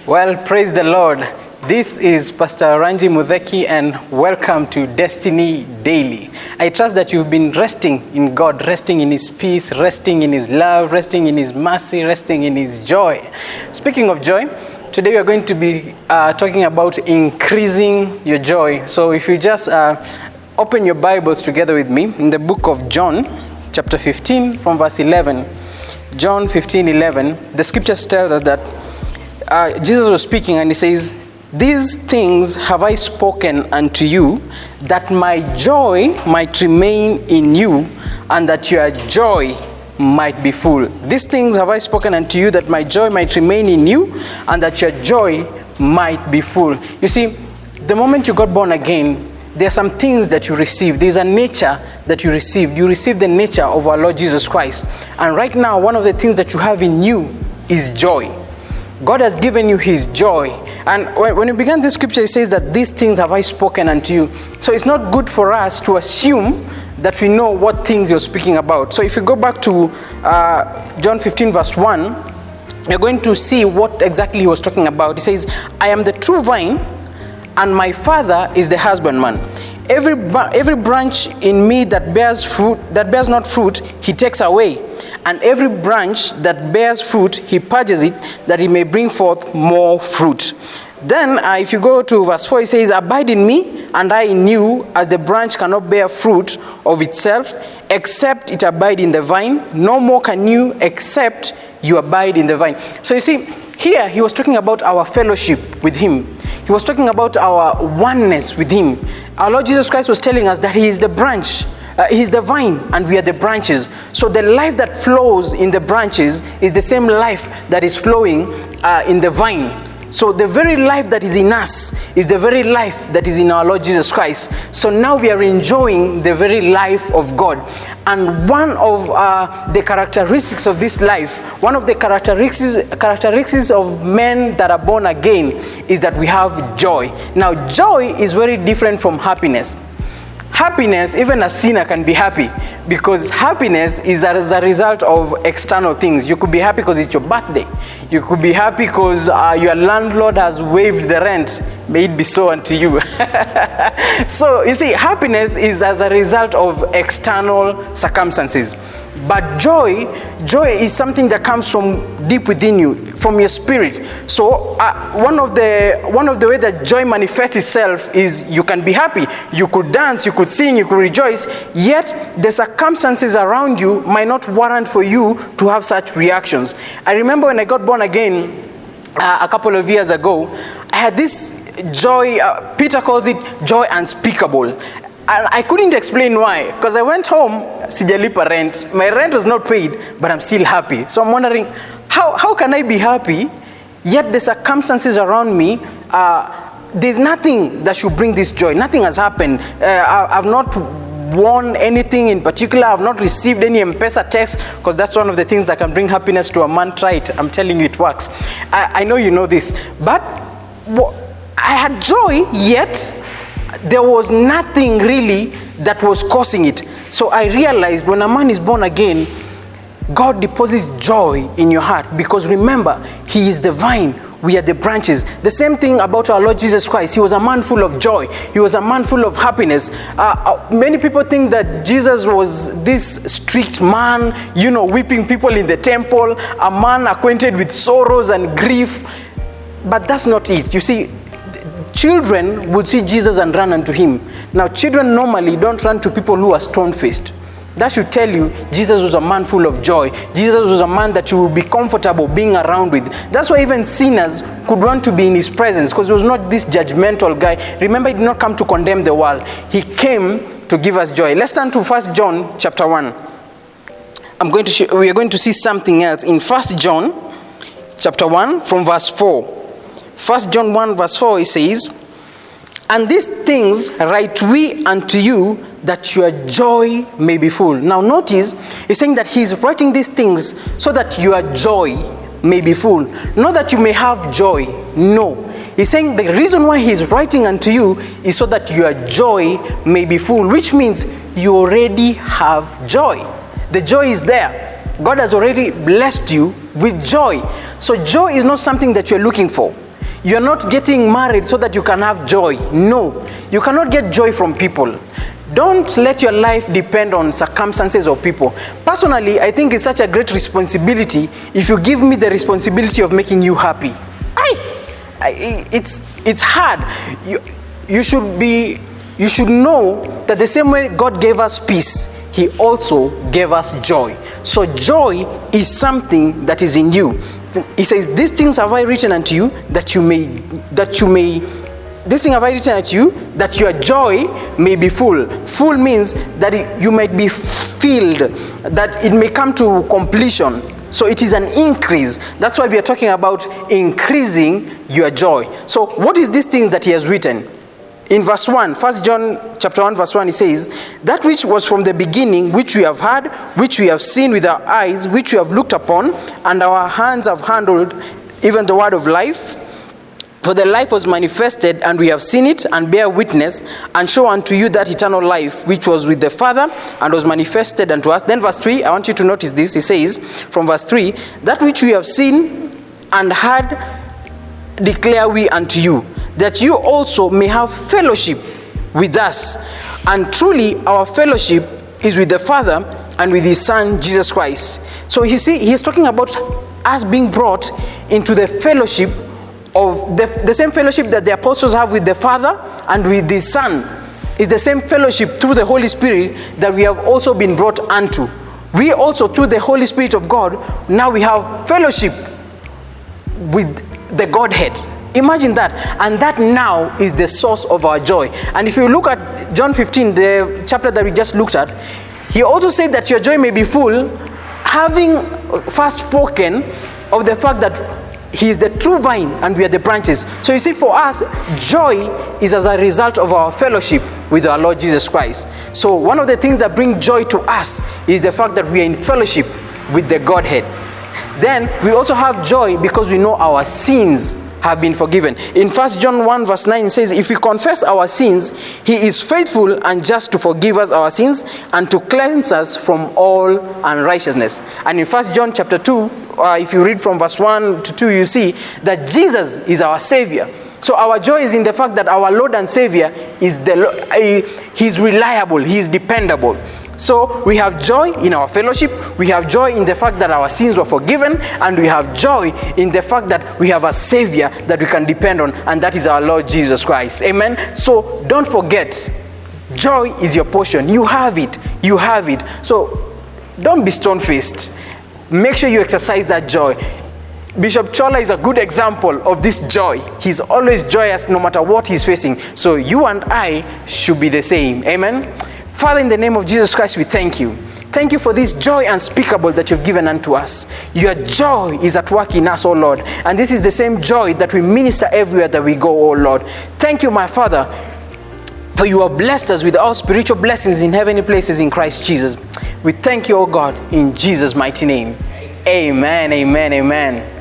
Well, praise the Lord. This is Pastor Ranji Mudheki and welcome to Destiny Daily. I trust that you've been resting in God, resting in His peace, resting in His love, resting in His mercy, resting in His joy. Speaking of joy, today we are going to be talking about increasing your joy. So if you just open your Bibles together with me in the book of John, chapter 15 from verse 11. John 15:11, the scriptures tells us that Jesus was speaking and he says, "These things have I spoken unto you, that my joy might remain in you, and that your joy might be full. These things have I spoken unto you, that my joy might remain in you, and that your joy might be full." You see, the moment you got born again, there are some things that you receive. There's a nature that you received. You received the nature of our Lord Jesus Christ. And right now, one of the things that you have in you is joy. God has given you His joy. And when you began this scripture, it says that these things have I spoken unto you. So it's not good for us to assume that we know what things you're speaking about. So if you go back to John 15 verse 1, you're going to see what exactly he was talking about. He says, "I am the true vine, and my Father is the husbandman. Every branch in me that bears not fruit, He takes away. And every branch that bears fruit, He purges it, that it may bring forth more fruit." Then, if you go to verse 4, it says, "Abide in me, and I in you, as the branch cannot bear fruit of itself, except it abide in the vine. No more can you, except you abide in the vine." So you see, here he was talking about our fellowship with Him. He was talking about our oneness with Him. Our Lord Jesus Christ was telling us that He is the branch. He's the vine and we are the branches. So the life that flows in the branches is the same life that is flowing in the vine. So the very life that is in us is the very life that is in our Lord Jesus Christ. So now we are enjoying the very life of God. And one of the characteristics of this life, one of the characteristics of men that are born again is that we have joy. Now joy is very different from happiness. Happiness, even a sinner can be happy, because happiness is as a result of external things. You could be happy because it's your birthday. You could be happy because your landlord has waived the rent. May it be so unto you. So you see, happiness is as a result of external circumstances. But joy is something that comes from deep within you, from your spirit. So one of the way that joy manifests itself is you can be happy, you could dance, you could sing, you could rejoice, yet the circumstances around you might not warrant for you to have such reactions. I remember when I got born again a couple of years ago, I had this joy, Peter calls it joy unspeakable. And I couldn't explain why, because I went home, sijalipa rent. My rent was not paid, but I'm still happy. So I'm wondering, how can I be happy, yet the circumstances around me, there's nothing that should bring this joy. Nothing has happened. I've not won anything in particular. I've not received any M-Pesa text, because that's one of the things that can bring happiness to a man. Try it. I'm telling you, it works. I know you know this. But I had joy, yet there was nothing really that was causing it. So I realized when a man is born again, God deposits joy in your heart, because remember, He is the vine, we are the branches. The same thing about our Lord Jesus Christ. He was a man full of joy. He was a man full of happiness. Many people think that Jesus was this strict man, whipping people in the temple, a man acquainted with sorrows and grief. But that's not it. You see, children would see Jesus and run unto Him. Now, children normally don't run to people who are stone-faced. That should tell you Jesus was a man full of joy. Jesus was a man that you would be comfortable being around with. That's why even sinners could want to be in His presence, because He was not this judgmental guy. Remember, He did not come to condemn the world. He came to give us joy. Let's turn to 1 John chapter 1. We are going to see something else in 1 John chapter 1 from verse 4. 1 John 1 verse 4, it says, "And these things write we unto you, that your joy may be full." Now notice, he's saying that he's writing these things so that your joy may be full. Not that you may have joy. No. He's saying the reason why he's writing unto you is so that your joy may be full, which means you already have joy. The joy is there. God has already blessed you with joy. So joy is not something that you're looking for. You're not getting married so that you can have joy. No, you cannot get joy from people. Don't let your life depend on circumstances or people. Personally, I think it's such a great responsibility if you give me the responsibility of making you happy. It's hard. You should know that the same way God gave us peace, He also gave us joy. So joy is something that is in you. He says, these things have I written unto you that this thing have I written unto you that your joy may be full. Full means that you might be filled, that it may come to completion. So it is an increase. That's why we are talking about increasing your joy. So what is these things that He has written? In verse 1, 1 John chapter 1 verse 1, He says, that which was from the beginning, which we have heard, which we have seen with our eyes, which we have looked upon, and our hands have handled, even the word of life. For the life was manifested, and we have seen it, and bear witness, and show unto you that eternal life, which was with the Father, and was manifested unto us. Then verse 3, I want you to notice this. He says, from verse 3, that which we have seen and heard declare we unto you, that you also may have fellowship with us. And truly our fellowship is with the Father and with His Son, Jesus Christ. So you see, He's talking about us being brought into the fellowship of the same fellowship that the apostles have with the Father and with the Son. It's the same fellowship through the Holy Spirit that we have also been brought unto. We also, through the Holy Spirit of God, now we have fellowship with the Godhead. Imagine that. And that now is the source of our joy. And if you look at John 15, the chapter that we just looked at, He also said that your joy may be full, having first spoken of the fact that He is the true vine and we are the branches. So you see, for us, joy is as a result of our fellowship with our Lord Jesus Christ. So one of the things that bring joy to us is the fact that we are in fellowship with the Godhead. Then we also have joy because we know our sins have been forgiven. In 1 John 1 verse 9 it says, if we confess our sins, He is faithful and just to forgive us our sins and to cleanse us from all unrighteousness. And in 1 John chapter 2, if you read from verse 1 to 2, you see that Jesus is our Savior. So our joy is in the fact that our Lord and Savior is He's reliable, He's dependable. So we have joy in our fellowship, we have joy in the fact that our sins were forgiven, and we have joy in the fact that we have a Savior that we can depend on, and that is our Lord Jesus Christ. Amen. So don't forget, joy is your portion. You have it. You have it. So don't be stone-faced. Make sure you exercise that joy. Bishop Chola is a good example of this joy. He's always joyous no matter what he's facing. So you and I should be the same. Amen. Father, in the name of Jesus Christ, we thank you. Thank you for this joy unspeakable that you've given unto us. Your joy is at work in us, O Lord. And this is the same joy that we minister everywhere that we go, O Lord. Thank you, my Father, for you have blessed us with all spiritual blessings in heavenly places in Christ Jesus. We thank you, O God, in Jesus' mighty name. Amen, amen, amen.